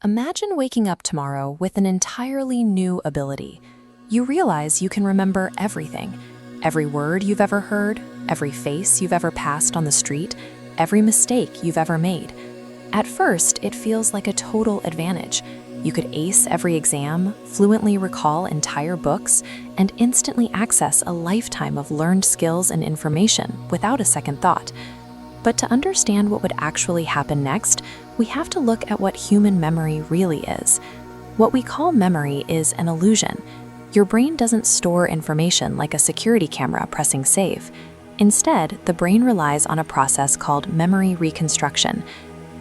Imagine waking up tomorrow with an entirely new ability. You realize you can remember everything. Every word you've ever heard, every face you've ever passed on the street, every mistake you've ever made. At first, it feels like a total advantage. You could ace every exam, fluently recall entire books, and instantly access a lifetime of learned skills and information without a second thought. But to understand what would actually happen next, we have to look at what human memory really is. What we call memory is an illusion. Your brain doesn't store information like a security camera pressing save. Instead, the brain relies on a process called memory reconstruction.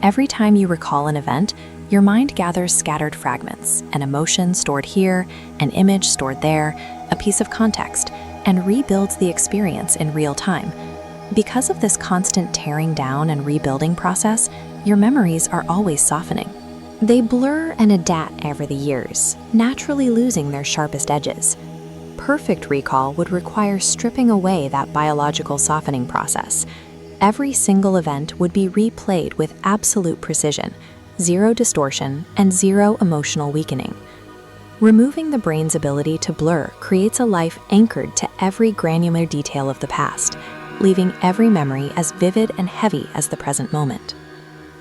Every time you recall an event, your mind gathers scattered fragments, an emotion stored here, an image stored there, a piece of context, and rebuilds the experience in real time. Because of this constant tearing down and rebuilding process, your memories are always softening. They blur and adapt over the years, naturally losing their sharpest edges. Perfect recall would require stripping away that biological softening process. Every single event would be replayed with absolute precision, zero distortion, and zero emotional weakening. Removing the brain's ability to blur creates a life anchored to every granular detail of the past, leaving every memory as vivid and heavy as the present moment.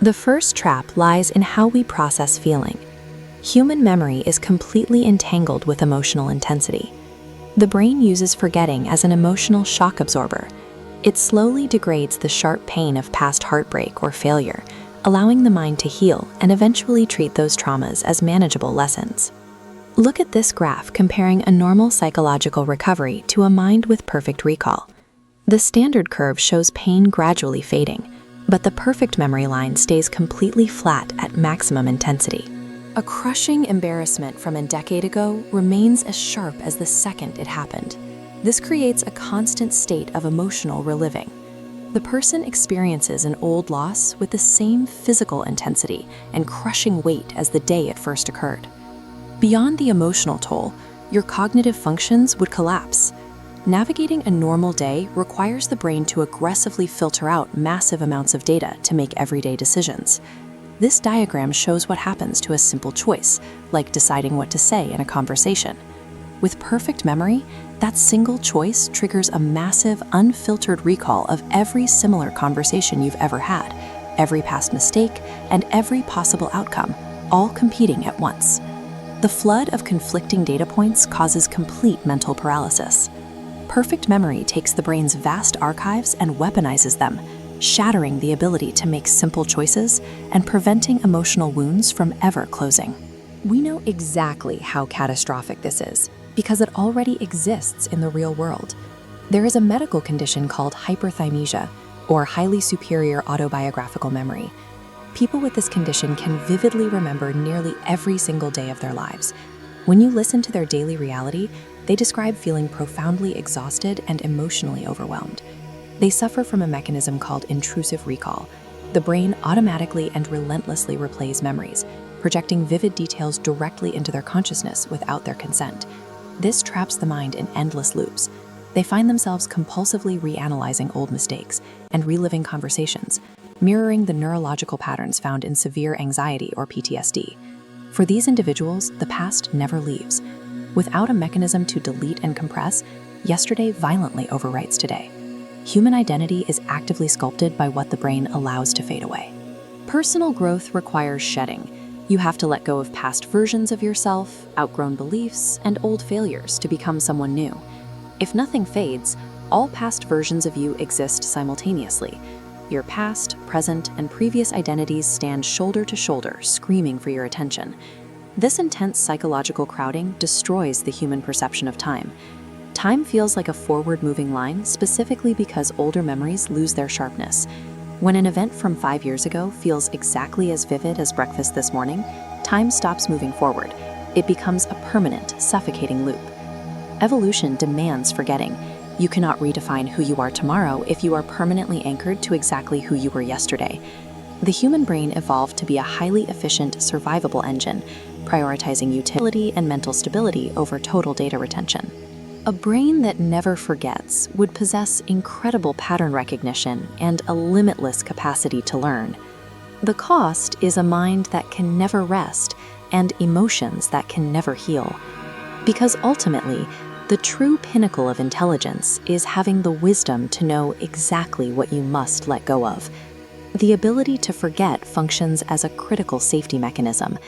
The first trap lies in how we process feeling. Human memory is completely entangled with emotional intensity. The brain uses forgetting as an emotional shock absorber. It slowly degrades the sharp pain of past heartbreak or failure, allowing the mind to heal and eventually treat those traumas as manageable lessons. Look at this graph comparing a normal psychological recovery to a mind with perfect recall. The standard curve shows pain gradually fading, but the perfect memory line stays completely flat at maximum intensity. A crushing embarrassment from a decade ago remains as sharp as the second it happened. This creates a constant state of emotional reliving. The person experiences an old loss with the same physical intensity and crushing weight as the day it first occurred. Beyond the emotional toll, your cognitive functions would collapse. Navigating a normal day requires the brain to aggressively filter out massive amounts of data to make everyday decisions. This diagram shows what happens to a simple choice, like deciding what to say in a conversation. With perfect memory, that single choice triggers a massive, unfiltered recall of every similar conversation you've ever had, every past mistake, and every possible outcome, all competing at once. The flood of conflicting data points causes complete mental paralysis. Perfect memory takes the brain's vast archives and weaponizes them, shattering the ability to make simple choices and preventing emotional wounds from ever closing. We know exactly how catastrophic this is because it already exists in the real world. There is a medical condition called hyperthymesia, or highly superior autobiographical memory. People with this condition can vividly remember nearly every single day of their lives. When you listen to their daily reality, they describe feeling profoundly exhausted and emotionally overwhelmed. They suffer from a mechanism called intrusive recall. The brain automatically and relentlessly replays memories, projecting vivid details directly into their consciousness without their consent. This traps the mind in endless loops. They find themselves compulsively reanalyzing old mistakes and reliving conversations, mirroring the neurological patterns found in severe anxiety or PTSD. For these individuals, the past never leaves. Without a mechanism to delete and compress, yesterday violently overwrites today. Human identity is actively sculpted by what the brain allows to fade away. Personal growth requires shedding. You have to let go of past versions of yourself, outgrown beliefs, and old failures to become someone new. If nothing fades, all past versions of you exist simultaneously. Your past, present, and previous identities stand shoulder to shoulder, screaming for your attention. This intense psychological crowding destroys the human perception of time. Time feels like a forward-moving line specifically because older memories lose their sharpness. When an event from 5 years ago feels exactly as vivid as breakfast this morning, time stops moving forward. It becomes a permanent, suffocating loop. Evolution demands forgetting. You cannot redefine who you are tomorrow if you are permanently anchored to exactly who you were yesterday. The human brain evolved to be a highly efficient, survivable engine, prioritizing utility and mental stability over total data retention. A brain that never forgets would possess incredible pattern recognition and a limitless capacity to learn. The cost is a mind that can never rest and emotions that can never heal. Because ultimately, the true pinnacle of intelligence is having the wisdom to know exactly what you must let go of. The ability to forget functions as a critical safety mechanism,